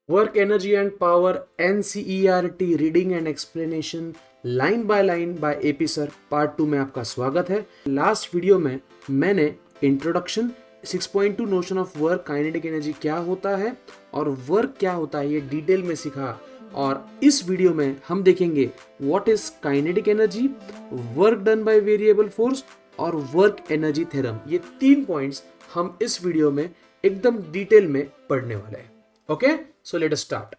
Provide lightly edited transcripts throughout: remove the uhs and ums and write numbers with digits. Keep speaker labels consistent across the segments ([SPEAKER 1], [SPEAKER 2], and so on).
[SPEAKER 1] Work energy and power NCERT reading and explanation line by AP sir part 2 में आपका स्वागत है। Last video में मैंने introduction 6.2 notion of work, kinetic energy क्या होता है और वर्क क्या होता है ये डिटेल में सिखा, और इस वीडियो में हम देखेंगे what is kinetic energy, work done by variable force और वर्क एनर्जी थ्योरम। ये 3 पॉइंट्स हम इस वीडियो में एकदम डिटेल में पढ़ने वाले हैं। Okay, so let us start.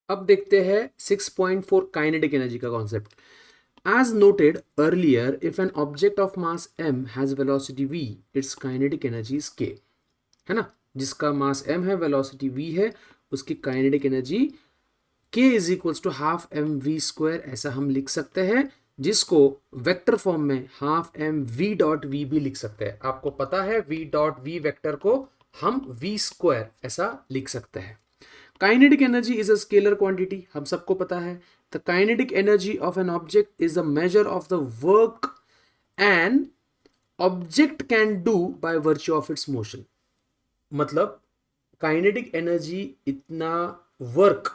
[SPEAKER 1] अब देखते हैं 6.4 काइनेटिक एनर्जी का concept. As noted earlier, if an object of mass m has velocity v, its kinetic energy is k। है ना, जिसका मास m है, वेलोसिटी v है, उसकी kinetic energy k is equals to half M v square, ऐसा हम लिख सकते हैं, जिसको वेक्टर फॉर्म में half M v dot v भी लिख सकते हैं। आपको पता है v डॉट वी वेक्टर को हम v स्क्वायर ऐसा लिख सकते हैं। Kinetic energy is a scalar quantity, हम सबको पता है। The kinetic energy of an object is a measure of the work an object can do by virtue of its motion. मतलब काइनेटिक एनर्जी इतना वर्क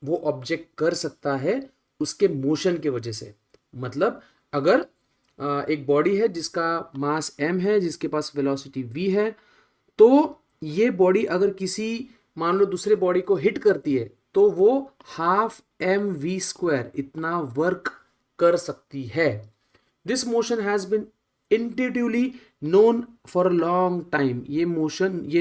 [SPEAKER 1] वो ऑब्जेक्ट कर सकता है उसके मोशन के वजह से। मतलब अगर एक बॉडी है जिसका मास m है, जिसके पास वेलोसिटी v है, तो ये बॉडी अगर किसी मान लो दूसरे बॉडी को हिट करती है तो वो हाफ एम वी स्क्वायर इतना वर्क कर सकती है। This motion has been intuitively known for a long time. ये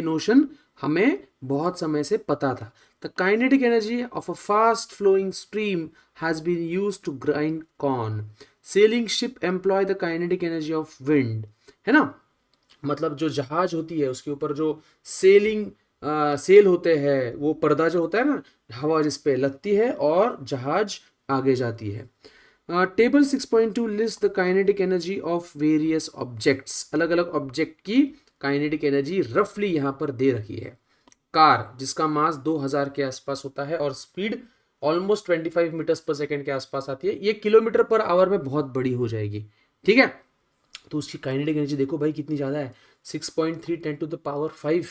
[SPEAKER 1] नोशन हमें बहुत समय से पता था। The kinetic energy of a fast flowing stream has been used to grind corn. Sailing ship employ the kinetic energy of wind. है ना, मतलब जो जहाज होती है उसके ऊपर जो सेल होते हैं, वो पर्दा जो होता है ना, हवा जिस पे लगती है और जहाज आगे जाती है। Table 6.2 list the kinetic energy of various objects. अलग अलग ऑब्जेक्ट की काइनेटिक एनर्जी रफली यहाँ पर दे रखी है। कार जिसका मास 2000 के आसपास होता है और स्पीड ऑलमोस्ट 25 मीटर्स पर सेकेंड के आसपास आती है, ये किलोमीटर पर आवर में बहुत बड़ी हो जाएगी। ठीक है, तो उसकी काइनेटिक एनर्जी देखो भाई कितनी ज़्यादा है, 6.3 10 टू द पावर 5।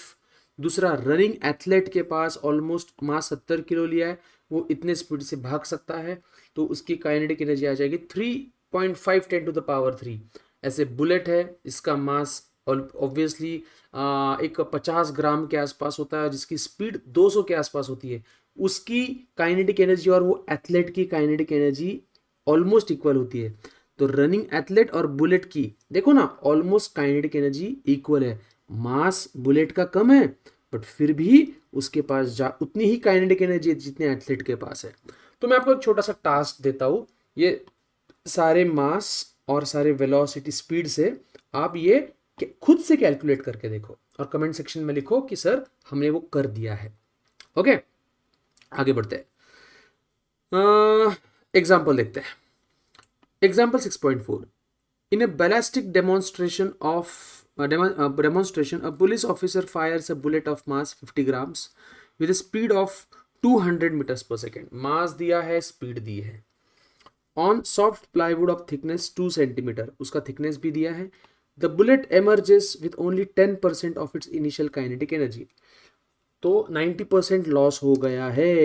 [SPEAKER 1] दूसरा, रनिंग एथलेट के पास ऑलमोस्ट मास 70 किलो लिया है, वो इतने स्पीड से भाग सकता है, तो उसकी काइनेटिक एनर्जी आ जाएगी 3.5 10 टू द पावर 3। ऐसे बुलेट है, इसका मास ऑब्वियसली एक 50 ग्राम के आसपास होता है, जिसकी स्पीड 200 के आसपास होती है, उसकी काइनेटिक एनर्जी और वो एथलेट की काइनेटिक एनर्जी ऑलमोस्ट इक्वल होती है। तो रनिंग एथलेट और बुलेट की देखो ना, ऑलमोस्ट काइनेटिक एनर्जी इक्वल है। मास बुलेट का कम है बट फिर भी उसके पास उतनी ही काइनेटिक एनर्जी है जितने एथलीट के पास है। तो मैं आपको एक छोटा सा टास्क देता हूँ, ये सारे मास और सारे वेलोसिटी स्पीड से आप ये खुद से कैलकुलेट करके देखो और कमेंट सेक्शन में लिखो कि सर हमने वो कर दिया है। ओके, आगे बढ़ते हैं, एग्जाम्पल देखते हैं। Example 6.4. In a ballistic demonstration, a police officer fires a bullet of mass 50 grams with a speed of 200 meters per second. मास दिया है, स्पीड दी है। On soft plywood of thickness 2 centimeter, उसका thickness भी दिया है। The bullet emerges with only 10% of its initial kinetic energy. तो 90% loss हो गया है।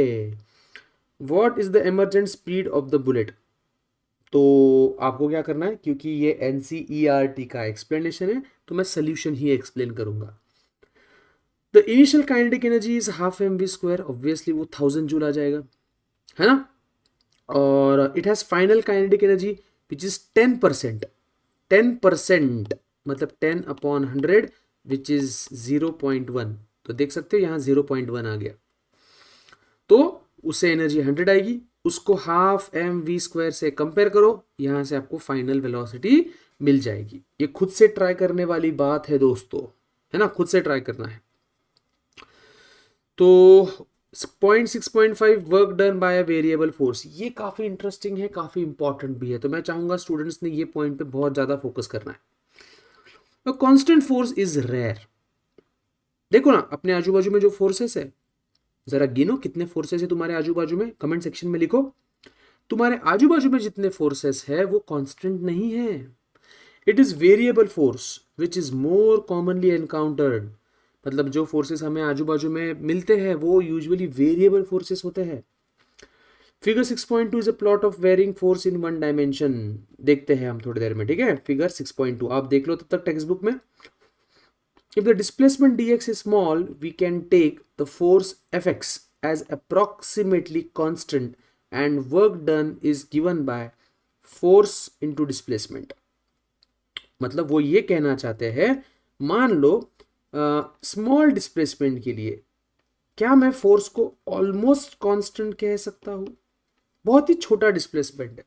[SPEAKER 1] What is the emergent speed of the bullet? तो आपको क्या करना है, क्योंकि ये NCERT का एक्सप्लेनेशन है तो मैं सोल्यूशन ही एक्सप्लेन करूंगा। The initial kinetic energy is half M v square, obviously वो 1000 जूल आ जाएगा, है ना। और it has final kinetic energy which is 10%। 10% मतलब 10/100 विच इज 0.1। तो देख सकते हो यहाँ 0.1 आ गया, तो उससे एनर्जी 100 आएगी, उसको हाफ एम वी स्क्वायर से कंपेयर करो, यहां से आपको फाइनल वेलोसिटी मिल जाएगी। ये खुद से ट्राई करने वाली बात है दोस्तों, है ना, खुद से ट्राई करना है। तो 6.5 वर्क डन बाय अ वेरिएबल फोर्स, ये काफी इंटरेस्टिंग है, काफी इंपॉर्टेंट भी है, तो मैं चाहूंगा स्टूडेंट्स ने ये पॉइंट पे बहुत ज्यादा फोकस करना है। Constant force is rare. देखो ना अपने आजू बाजू में जो फोर्सेस है, जरा गिनो कितने फोर्सेस है तुम्हारे आजू बाजू में, कमेंट सेक्शन में लिखो। तुम्हारे आजू बाजू में जितने फोर्सेस है वो कांस्टेंट नहीं है, it is variable force which is more commonly encountered. मतलब जो फोर्सेस हमें आजू बाजू में मिलते हैं वो यूजुअली वेरिएबल फोर्सेस होते हैं। Figure 6.2 is a plot of varying force in one dimension. देखते हैं हम थोड़ी देर में, ठीक है। फिगर 6.2 आप देख लो तब तक टेक्स्ट बुक में। If the displacement dx is small, we can take the force fx as approximately constant and work done is given by force into displacement। मतलब वो ये कहना चाहते हैं, मान लो स्मॉल डिस्प्लेसमेंट के लिए क्या मैं फोर्स को ऑलमोस्ट कांस्टेंट कह सकता हूं? बहुत ही छोटा डिस्प्लेसमेंट है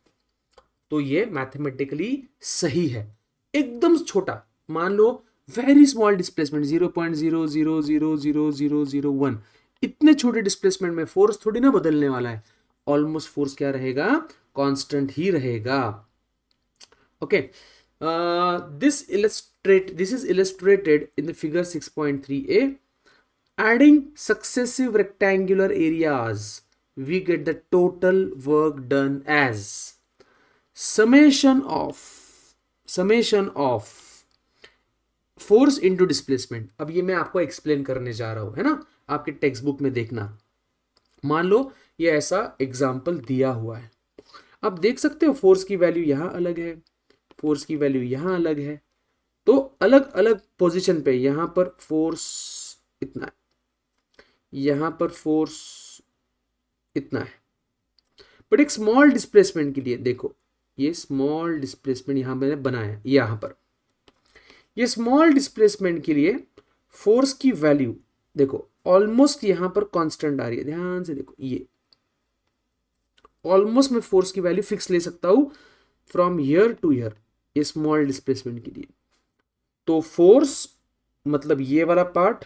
[SPEAKER 1] तो ये मैथमेटिकली सही है, एकदम छोटा। मान लो वेरी स्मॉल डिस्प्लेसमेंट 0.00000001, इतने छोटे डिस्प्लेसमेंट में फोर्स थोड़ी ना बदलने वाला है, ऑलमोस्ट फोर्स क्या रहेगा? कांस्टेंट ही रहेगा। Okay, this is illustrated in the figure 6.3a। adding successive rectangular areas we get the total work done as summation of force into displacement. अब ये मैं आपको एक्सप्लेन करने जा रहा हूं, है ना, आपके टेक्स्ट बुक में देखना। मान लो ये ऐसा एग्जाम्पल दिया हुआ है, आप देख सकते हो फोर्स की वैल्यू यहां अलग है, फोर्स की वैल्यू यहां अलग है, तो अलग अलग पोजीशन पे यहां पर फोर्स इतना है, यहां पर फोर्स इतना है। बट एक स्मॉल डिस्प्लेसमेंट के लिए देखो, ये स्मॉल डिस्प्लेसमेंट यहां मैंने बनाया, यहां पर ये स्मॉल डिस्प्लेसमेंट के लिए फोर्स की वैल्यू देखो ऑलमोस्ट यहां पर कांस्टेंट आ रही है, ध्यान से देखो, ये ऑलमोस्ट मैं फोर्स की वैल्यू फिक्स ले सकता हूं फ्रॉम हियर टू हियर, ये स्मॉल डिस्प्लेसमेंट के लिए। तो फोर्स मतलब ये वाला पार्ट,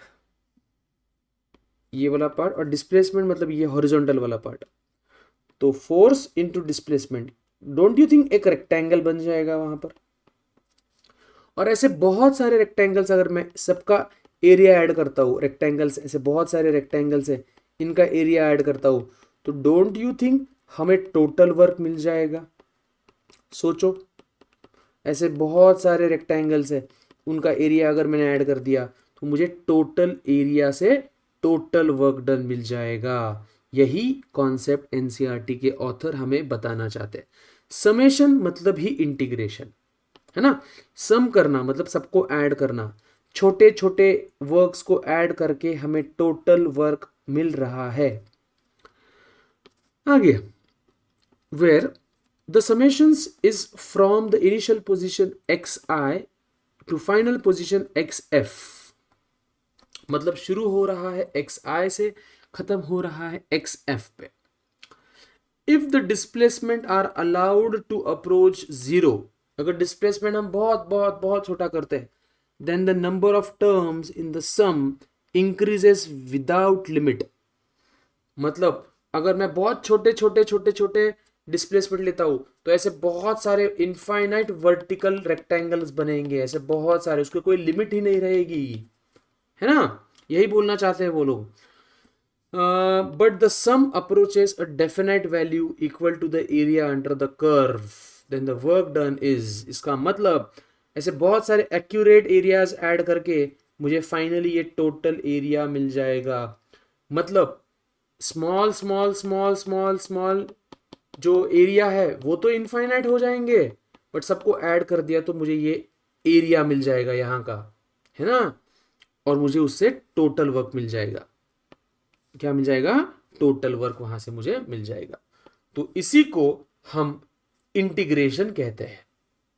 [SPEAKER 1] ये वाला पार्ट, और डिस्प्लेसमेंट मतलब ये हॉरिजॉन्टल वाला पार्ट। तो force into displacement, don't you think एक रेक्टेंगल बन जाएगा वहां पर? और ऐसे बहुत सारे रेक्टेंगल्स, अगर मैं सबका एरिया ऐड करता हूँ, रेक्टेंगल्स ऐसे बहुत सारे रेक्टेंगल्स है, इनका एरिया ऐड करता हूँ, तो डोंट यू थिंक हमें टोटल वर्क मिल जाएगा? सोचो, ऐसे बहुत सारे रेक्टेंगल्स है, उनका एरिया अगर मैंने ऐड कर दिया तो मुझे टोटल एरिया से टोटल वर्क डन मिल जाएगा। यही कॉन्सेप्ट एनसीईआरटी के ऑथर हमें बताना चाहते हैं। समेशन मतलब ही इंटीग्रेशन, है ना। सम करना मतलब सबको ऐड करना, छोटे छोटे वर्क्स को ऐड करके हमें टोटल वर्क मिल रहा है। आगे, where the summations is from the initial position xi to final position xf, मतलब शुरू हो रहा है xi से, खत्म हो रहा है xf पे। If the displacement are allowed to approach zero, अगर डिस्प्लेसमेंट हम बहुत बहुत बहुत छोटा करते हैं, then the number of terms in the sum increases without limit. मतलब अगर मैं बहुत छोटे छोटे छोटे छोटे डिस्प्लेसमेंट लेता हूं तो ऐसे बहुत सारे इनफाइनाइट वर्टिकल रेक्टेंगल्स बनेंगे, ऐसे बहुत सारे, उसको कोई लिमिट ही नहीं रहेगी, है ना। यही बोलना चाहते हैं वो लोग। But the sum approaches a definite value equal to the area under the curve, then the work done is. इसका मतलब ऐसे बहुत सारे एक्यूरेट एरियाज ऐड करके मुझे फाइनली ये टोटल एरिया मिल जाएगा। मतलब small small small small small जो एरिया है वो तो इनफाइनाइट हो जाएंगे, बट सबको ऐड कर दिया तो मुझे ये एरिया मिल जाएगा यहाँ का, है ना, और मुझे उससे टोटल वर्क मिल जाएगा। क्या मिल जाएगा? टोटल वर्क वहां से मुझे मिल जाएगा। तो इसी को हम इंटीग्रेशन कहते हैं,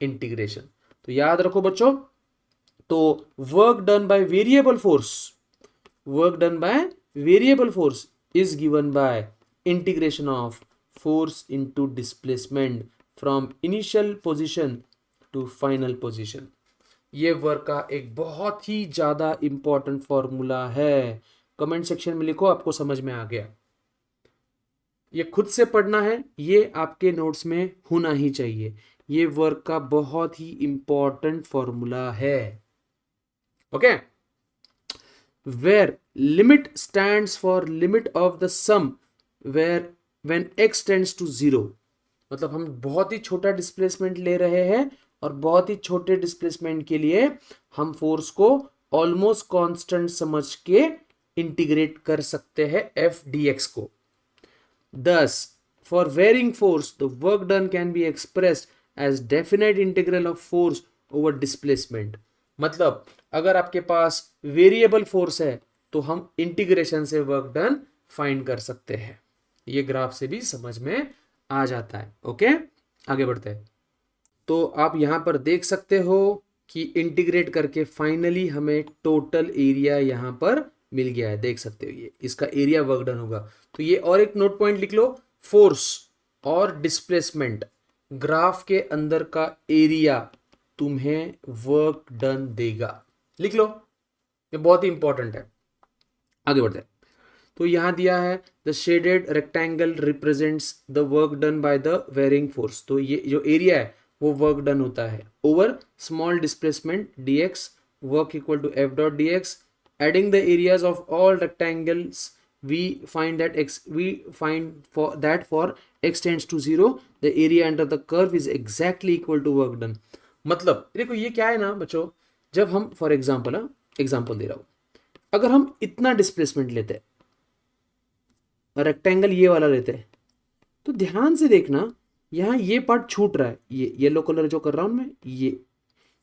[SPEAKER 1] इंटीग्रेशन। तो याद रखो बच्चों, तो work done by variable force, work done by variable force is given by integration of force into displacement from initial position to final position. ये वर्क का एक बहुत ही ज्यादा इंपॉर्टेंट फॉर्मूला है। कमेंट सेक्शन में लिखो आपको समझ में आ गया। ये खुद से पढ़ना है, ये आपके नोट्स में होना ही चाहिए। ये वर्क का बहुत ही इंपॉर्टेंट फॉर्मूला है। Okay, where limit stands for limit of the sum where when x tends to zero. मतलब हम बहुत ही छोटा डिस्प्लेसमेंट ले रहे हैं और बहुत ही छोटे डिस्प्लेसमेंट के लिए हम फोर्स को ऑलमोस्ट कांस्टेंट समझ के इंटीग्रेट कर सकते हैं एफ डी एक्स को। 10 for varying force the work done can be expressed as definite integral of force over displacement. मतलब अगर आपके पास वेरिएबल फोर्स है तो हम इंटीग्रेशन से वर्क डन फाइंड कर सकते हैं। ये ग्राफ से भी समझ में आ जाता है। ओके, आगे बढ़ते हैं। तो आप यहां पर देख सकते हो कि इंटीग्रेट करके फाइनली हमें टोटल एरिया यहां पर मिल गया है। देख सकते हो ये इसका एरिया वर्क डन होगा। तो ये और एक नोट पॉइंट लिख लो, फोर्स और डिस्प्लेसमेंट ग्राफ के अंदर का एरिया तुम्हें वर्क डन देगा। लिख लो, ये बहुत ही इंपॉर्टेंट है। आगे बढ़ते हैं। तो यहां दिया है the shaded rectangle represents the work done by the varying force. तो ये जो एरिया है वो वर्क डन होता है over small displacement dx, work equal to f dot dx। Adding the areas of all rectangles we find that for x tends to 0 the area under the curve is exactly equal to work done। मतलब देखो ये क्या है ना बच्चों, जब हम for example example दे रहा हूं, अगर हम इतना डिस्प्लेसमेंट लेते हैं, रेक्टेंगल ये वाला लेते हैं, तो ध्यान से देखना यहां ये पार्ट छूट रहा है, ये येलो कलर जो कर रहा हूं मैं,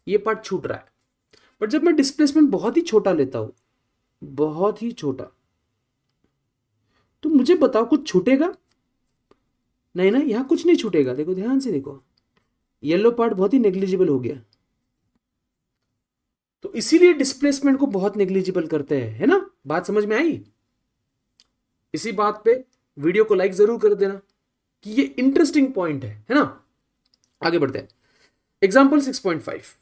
[SPEAKER 1] ये पार्ट छूट रहा है। बट जब मैं डिस्प्लेसमेंट बहुत ही छोटा लेता हूं, बहुत ही छोटा, तो मुझे बताओ कुछ छूटेगा? नहीं ना, यहां कुछ नहीं छूटेगा। देखो ध्यान से देखो, येलो पार्ट बहुत ही नेग्लिजिबल हो गया। तो इसीलिए डिस्प्लेसमेंट को बहुत नेग्लिजिबल करते हैं, है ना? बात समझ में आई? इसी बात पे वीडियो को लाइक जरूर कर देना कि ये इंटरेस्टिंग पॉइंट है ना? आगे बढ़ते हैं। Example 6.5,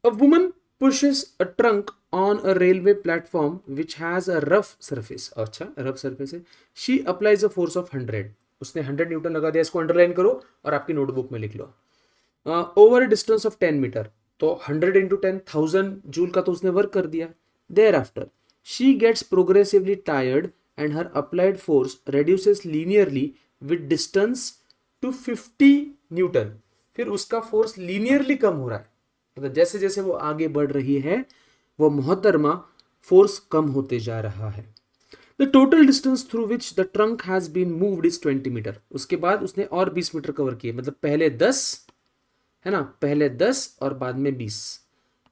[SPEAKER 1] a woman pushes a trunk on a railway platform which has a rough surface। अच्छा, रफ सरफेस है। She applies a force of 100। उसने 100 न्यूटन लगा दिया। इसको अंडरलाइन करो और आपकी नोटबुक में लिख लो। Over a distance of 10 metre, तो 100 इंटू 10 1000 जूल का तो उसने वर्क कर दिया। Thereafter she gets progressively tired and her applied force reduces linearly with distance to 50 newton. फिर उसका फोर्स लीनियरली कम हो रहा है, मतलब जैसे जैसे वो आगे बढ़ रही है वो मोहतरमा फोर्स कम होते जा रहा है। The total distance through which the trunk has been moved is 20 metre. उसके बाद उसने और 20 मीटर कवर किए, मतलब पहले 10 है ना, पहले 10 और बाद में 20।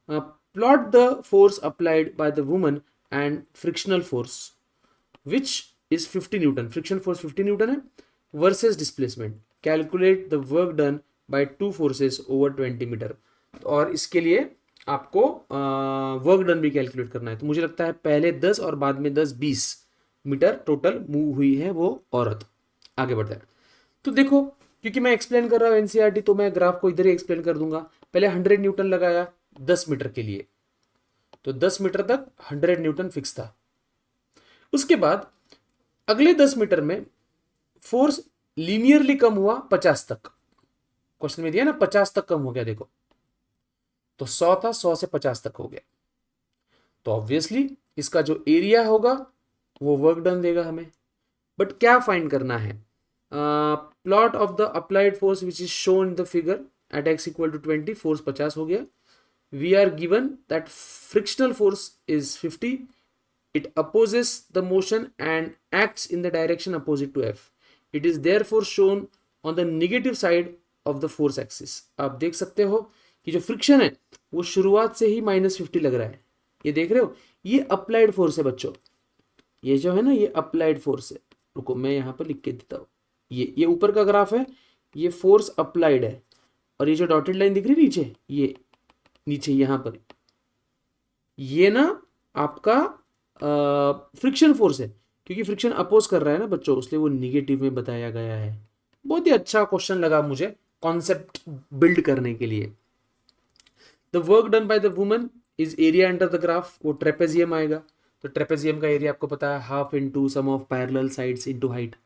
[SPEAKER 1] Plot the force applied by the woman and frictional force which is 50 newton. Friction force 50 newton है versus displacement. Calculate the work done by two forces over 20 metre. और इसके लिए आपको वर्क डन भी कैलकुलेट करना है। तो मुझे लगता है पहले 10 और बाद में 10-20 मीटर टोटल मूव हुई है वो औरत। आगे बढ़ते हैं। तो देखो, क्योंकि मैं एक्सप्लेन कर रहा हूँ एनसीईआरटी, तो मैं ग्राफ को इधर ही एक्सप्लेन कर दूंगा। पहले 100 न्यूटन लगाया 10 मीटर के लिए, तो 10 मीटर तक 100 न्यूटन फिक्स था। उसके बाद अगले 10 मीटर में फोर्स लीनियरली कम हुआ 50 तक। क्वेश्चन में दिया ना 50 तक कम हो गया। देखो, तो 100 था, 100 से 50 तक हो गया। तो ऑब्वियसली इसका जो एरिया होगा वो वर्क डन देगा हमें। बट क्या फाइंड करना है? Plot of the applied force which is shown in the figure at x equal to 20, force 50 हो गया। We are given that frictional force is 50, it opposes the motion and acts in the direction opposite to f। It is therefore shown on the negative side of the force axis. आप देख सकते हो कि जो friction है वो शुरुआत से ही -50 लग रहा है। ये देख रहे हो, ये अप्लाइड फोर्स है बच्चों। ये जो है ना, ये अप्लाइड फोर्स है। रुको मैं यहां पर लिख के देता हूं। ये ऊपर का ग्राफ है, ये फोर्स अप्लाइड है। और ये जो डॉटेड लाइन दिख रही है नीचे, ये नीचे यहां पर, ये ना आपका फ्रिक्शन फोर्स है। क्योंकि फ्रिक्शन अपोज कर रहा है ना बच्चों, इसलिए वो निगेटिव में बताया गया है। बहुत ही अच्छा क्वेश्चन लगा मुझे कॉन्सेप्ट बिल्ड करने के लिए। The work done by the woman is area under the graph, वो ट्रेपेजियम आएगा। तो ट्रेपेजियम का एरिया आपको पता है, half into sum of parallel sides into height,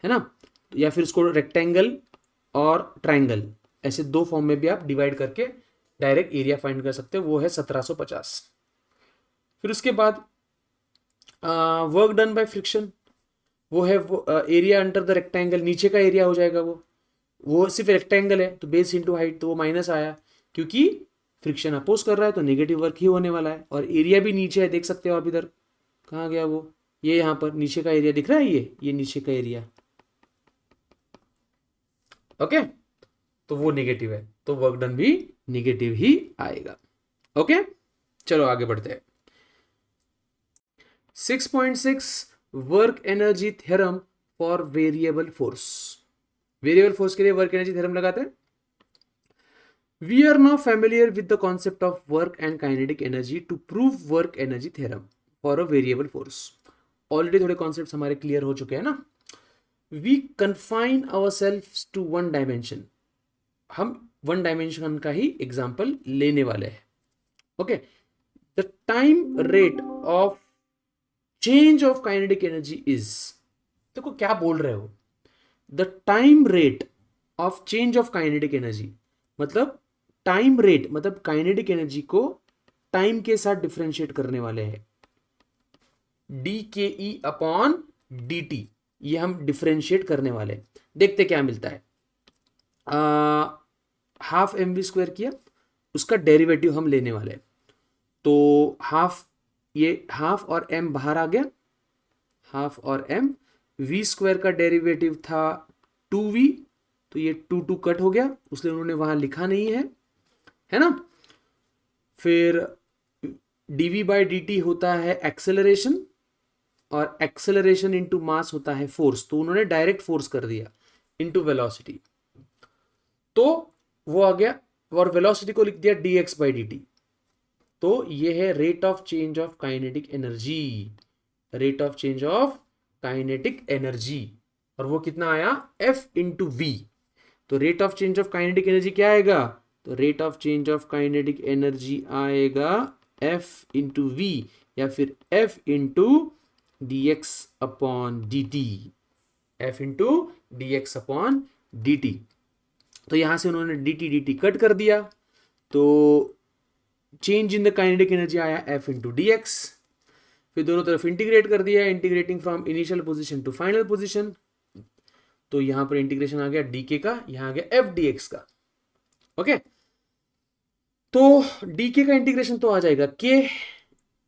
[SPEAKER 1] है ना? या फिर उसको रेक्टेंगल और ट्राइंगल, ऐसे दो फॉर्म में भी आप डिवाइड करके डायरेक्ट एरिया फाइंड कर सकते हो। वो है 1750। फिर उसके बाद वर्क डन बाय फ्रिक्शन, वो है एरिया अंडर द रेक्टेंगल, नीचे का एरिया हो जाएगा वो सिर्फ रेक्टेंगल है तो बेस इंटू हाइट, तो वो माइनस आया क्योंकि फ्रिक्शन अपोज कर रहा है तो नेगेटिव वर्क ही होने वाला है। और एरिया भी नीचे है, देख सकते हो आप इधर, कहाँ गया वो, ये यहाँ पर नीचे का एरिया दिख रहा है, ये नीचे का एरिया, ओके, तो वो नेगेटिव है, तो वर्क डन भी नेगेटिव ही आएगा। ओके, चलो आगे बढ़ते हैं। 6.6 work energy theorem for variable force. Variable force के लिए वर्क एनर्जी थ्योरम लगाते हैं। We are now familiar with the concept of work and kinetic energy to prove work energy theorem for a variable force. Already थोड़े concepts हमारे clear हो चुके हैं ना। We confine ourselves to one dimension. हम one dimension का ही example लेने वाले हैं। Okay. The time rate of change of kinetic energy is, देखो क्या बोल रहे हो, the time rate of change of kinetic energy मतलब टाइम रेट, मतलब काइनेटिक एनर्जी को टाइम के साथ डिफरेंशिएट करने वाले हैं, डी के ई अपॉन डी टी, ये हम डिफरेंशिएट करने वाले हैं। देखते क्या मिलता है। हाफ एम वी स्क्वायर किया, उसका डेरिवेटिव हम लेने वाले हैं, तो हाफ, ये हाफ और एम बाहर आ गया, हाफ और एम, वी स्क्वायर का डेरिवेटिव था 2v, तो ये 2 कट हो गया, उसलिए उन्होंने वहां लिखा नहीं है ना। फिर dv बाई dt होता है एक्सेलरेशन, और एक्सेलरेशन इनटू मास होता है फोर्स, तो उन्होंने डायरेक्ट फोर्स कर दिया इनटू वेलोसिटी, तो वो आ गया, और वेलोसिटी को लिख दिया dx बाई dt, तो ये है rate of change of kinetic energy, rate of change of kinetic energy, और वो कितना आया, f इंटू वी। तो rate of change of kinetic energy क्या आएगा, तो rate of change of kinetic energy आएगा f इंटू वी, या फिर f into d x upon D T, F into d x upon D T. तो यहां से उन्होंने डी टी कट कर दिया, तो change in the kinetic energy आया f इंटू डी एक्स। फिर दोनों तरफ इंटीग्रेट कर दिया, integrating from initial position to final position, तो यहां पर इंटीग्रेशन आ गया डीके का, यहां आ गया एफ डी एक्स का। ओके, तो डीके का इंटीग्रेशन तो आ जाएगा के,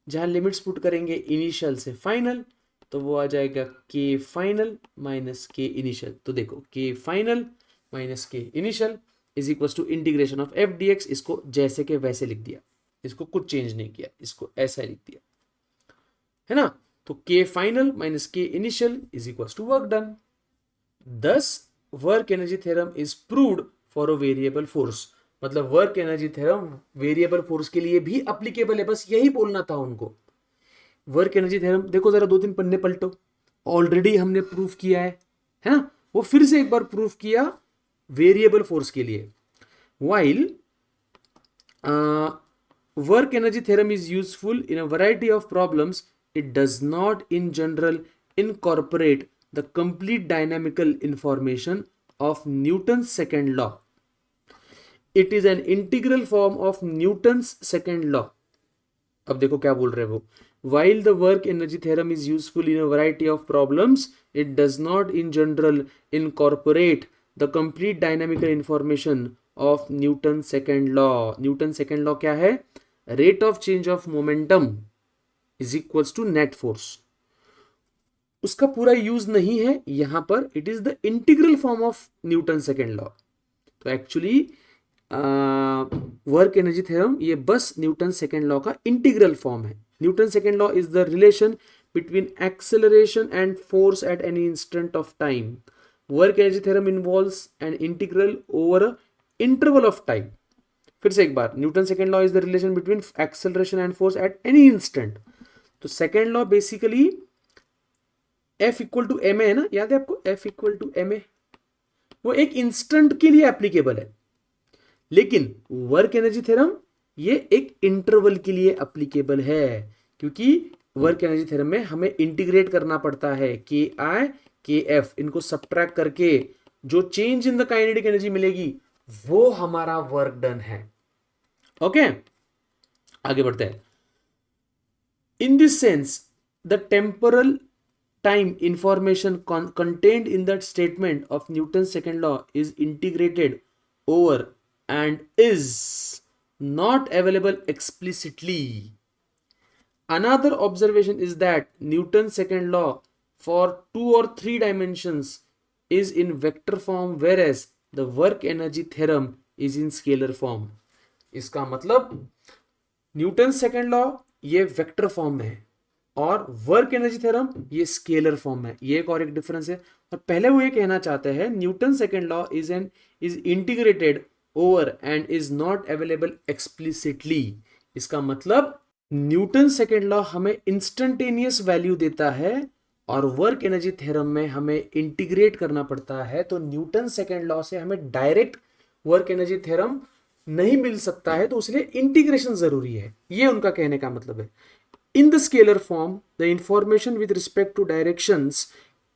[SPEAKER 1] जहां लिमिट्स पुट करेंगे इनिशियल से फाइनल, तो वो आ जाएगा के फाइनल माइनस के इनिशियल। तो देखो के फाइनल माइनस के initial is equal to integration of f d x, इसको जैसे के वैसे लिख दिया, इसको कुछ चेंज नहीं किया, इसको ऐसा लिख दिया, है ना। तो के फाइनल माइनस के initial is equal to work done. This work energy theorem is proved for a variable force, मतलब work energy theorem variable force के लिए भी अप्लीकेबल है, बस यही बोलना था उनको। वर्क एनर्जी थ्योरम देखो जरा, 2-3 पन्ने पलटो, ऑलरेडी हमने प्रूफ किया है ना, वो फिर से एक बार प्रूफ किया वेरिएबल फोर्स के लिए। While work energy theorem is useful in a variety of problems, it does not in general incorporate the complete dynamical information of Newton's second law. It is an integral form of Newton's second law. अब देखो क्या बोल रहे हो, while the work energy theorem is useful in a variety of problems, it does not in general incorporate the complete dynamical information of Newton's second law. Newton's second law क्या है, rate of change of momentum is equals to net force, उसका पूरा use नहीं है यहां पर, it is the integral form of Newton second law. तो actually work energy theorem ये बस न्यूटन सेकेंड लॉ का इंटीग्रल फॉर्म है। Newton second law is the relation between acceleration and force at any instant of time. Work energy theorem involves an integral over a interval of time. फिर से एक बार, Newton second law is the relation between acceleration and force at any instant. तो second law basically F equal to M है ना, याद है आपको, F equal to M A, वो एक इंस्टेंट के लिए एप्लीकेबल है, लेकिन वर्क एनर्जी थ्योरम ये एक इंटरवल के लिए एप्लीकेबल है, क्योंकि वर्क एनर्जी थ्योरम में हमें इंटीग्रेट करना पड़ता है के आई के एफ, इनको सब्ट्रैक्ट करके जो change in the kinetic energy मिलेगी वो हमारा वर्क डन है। ओके, आगे बढ़ते हैं। In this sense, the temporal time information contained in that statement of Newton's second law is integrated over and is not available explicitly. Another observation is that Newton's second law for 2 or 3 dimensions is in vector form, whereas the work energy theorem is in scalar form. इसका मतलब Newton second law ये vector form में है और work energy theorem ये scalar form में है. ये एक और एक डिफरेंस है. और पहले वो ये कहना चाहते हैं Newton second law is integrated over and is not available explicitly. इसका मतलब न्यूटन सेकेंड लॉ हमें इंस्टेंटेनियस वैल्यू देता है और वर्क एनर्जी थ्योरम में हमें इंटीग्रेट करना पड़ता है. तो न्यूटन सेकेंड लॉ से हमें डायरेक्ट वर्क एनर्जी थ्योरम नहीं मिल सकता है, तो इसलिए इंटीग्रेशन जरूरी है. ये उनका कहने का मतलब है. In the scalar form, the information with respect to directions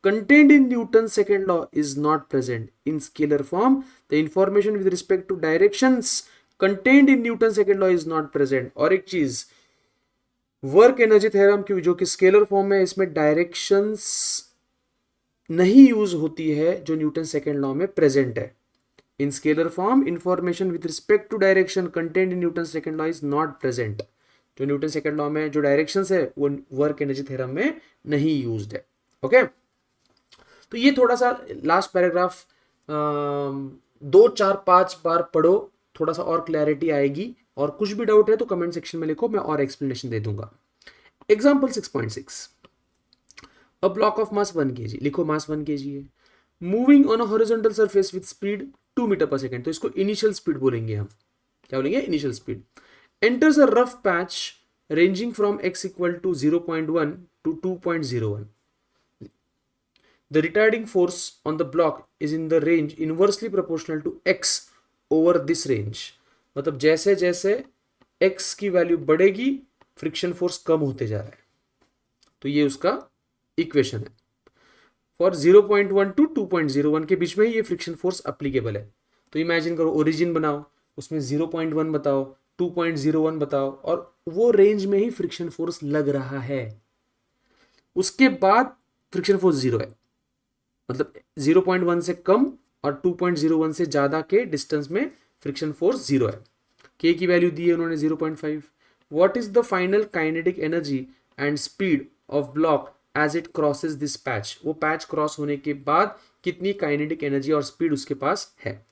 [SPEAKER 1] contained in Newton's second law is not present. In scalar form, the information with respect to directions contained in Newton's second law is not present. और एक चीज work energy theorem की जो कि scalar form है, इसमें directions नहीं use होती है जो न्यूटन सेकेंड लॉ में प्रेजेंट है. In scalar form, information with respect to direction contained in Newton's second law is not present. जो न्यूटन सेकेंड लॉ में जो डायरेक्शंस है वो वर्क एनर्जी थ्योरम में नहीं यूज्ड है. ओके, तो ये थोड़ा सा लास्ट पैराग्राफ 2 4 5 बार पढ़ो, थोड़ा सा और क्लैरिटी आएगी. और कुछ भी डाउट है तो कमेंट सेक्शन में लिखो, मैं और एक्सप्लेनेशन दे दूंगा. Example 6.6, a block of mass 1 kg. लिखो मास 1 kg है, moving on a horizontal surface with speed 2 metre per second. तो इसको इनिशियल स्पीड बोलेंगे हम. क्या बोलेंगे? Initial speed. Enters a rough patch ranging from x equal to 0.1 to 2.01. The retarding force on the block is in the range inversely proportional to x over this range. मतलब जैसे जैसे x की value बढ़ेगी friction force कम होते जा रहा है. तो ये उसका इक्वेशन है. फॉर 0.1 टू 2.01 के बीच में ये फ्रिक्शन फोर्स अप्लीकेबल है. तो इमेजिन करो, ओरिजिन बनाओ, उसमें 0.1 बताओ, 2.01 बताओ, और वो रेंज में ही फ्रिक्शन फोर्स लग रहा है. उसके बाद फ्रिक्शन फोर्स 0 है, मतलब 0.1 से कम और 2.01 से ज्यादा के डिस्टेंस में फ्रिक्शन फोर्स 0 है. के की वैल्यू दी है उन्होंने 0.5. What is the final kinetic energy and speed of block as it crosses this patch. वो पैच क्रॉस होने के बाद कितनी काइनेटिक एनर्जी और स्पीड उसके पास है.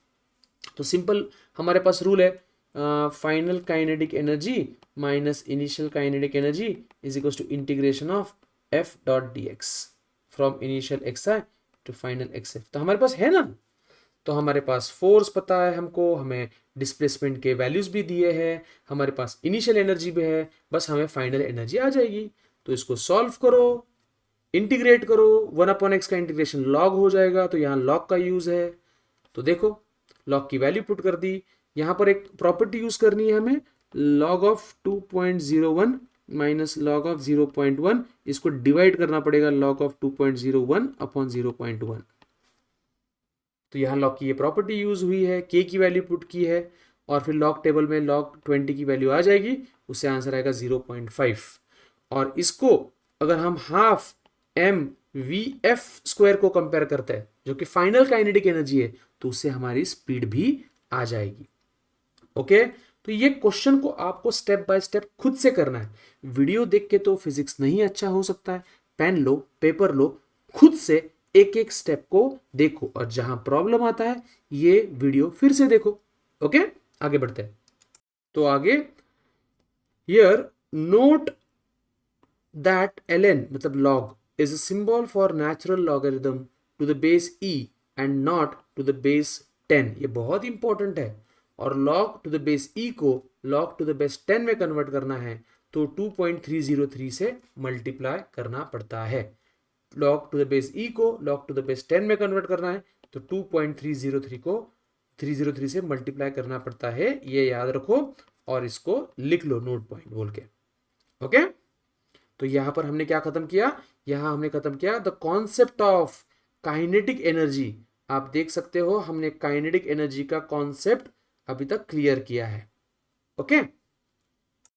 [SPEAKER 1] तो सिंपल हमारे पास रूल है, final kinetic energy minus initial kinetic energy is equal to integration of F dot D X from initial X I to final X F. तो हमारे पास है ना, तो हमारे पास फोर्स पता है हमको, हमें डिस्प्लेसमेंट के वैल्यूज भी दिए हैं, हमारे पास इनिशियल एनर्जी भी है, बस हमें फाइनल एनर्जी आ जाएगी. तो इसको सॉल्व करो, इंटीग्रेट करो, 1/x का इंटीग्रेशन लॉग हो जाएगा. तो यहाँ लॉग का यूज है. तो देखो लॉग की वैल्यू पुट कर दी. यहाँ पर एक प्रॉपर्टी यूज करनी है हमें, log of 2.01 minus log of 0.1. इसको डिवाइड करना पड़ेगा लॉग ऑफ 2.01 अपॉन 0.1. तो यहाँ लॉग की ये प्रॉपर्टी यूज हुई है, के की वैल्यू पुट की है, और फिर लॉग टेबल में लॉग 20 की वैल्यू आ जाएगी, उससे आंसर आएगा 0.5. और इसको अगर हम half M V F square को कंपेयर करते हैं जो कि फाइनल काइनेटिक एनर्जी है, तो उससे हमारी स्पीड भी आ जाएगी. ओके, तो ये क्वेश्चन को आपको स्टेप बाय स्टेप खुद से करना है. वीडियो देख के तो फिजिक्स नहीं अच्छा हो सकता है. पेन लो, पेपर लो, खुद से एक एक स्टेप को देखो, और जहां प्रॉब्लम आता है ये वीडियो फिर से देखो. ओके, आगे बढ़ते हैं. तो आगे हियर नोट दैट ln मतलब log is a symbol for natural logarithm to the base e and not to the base 10. ये बहुत इंपॉर्टेंट है. और log to the base e को log to the base 10 में कन्वर्ट करना है तो 2.303 से मल्टीप्लाई करना पड़ता है. log to the base e को log to the base 10 में कन्वर्ट करना है तो 2.303 को 303 से मल्टीप्लाई करना पड़ता है. ये याद रखो और इसको लिख लो नोट पॉइंट बोल के. ओके, तो यहां पर हमने क्या खत्म किया, यहां हमने खत्म किया the concept of kinetic energy. आप देख सकते हो हमने काइनेटिक एनर्जी का कॉन्सेप्ट अभी तक क्लियर किया है. ओके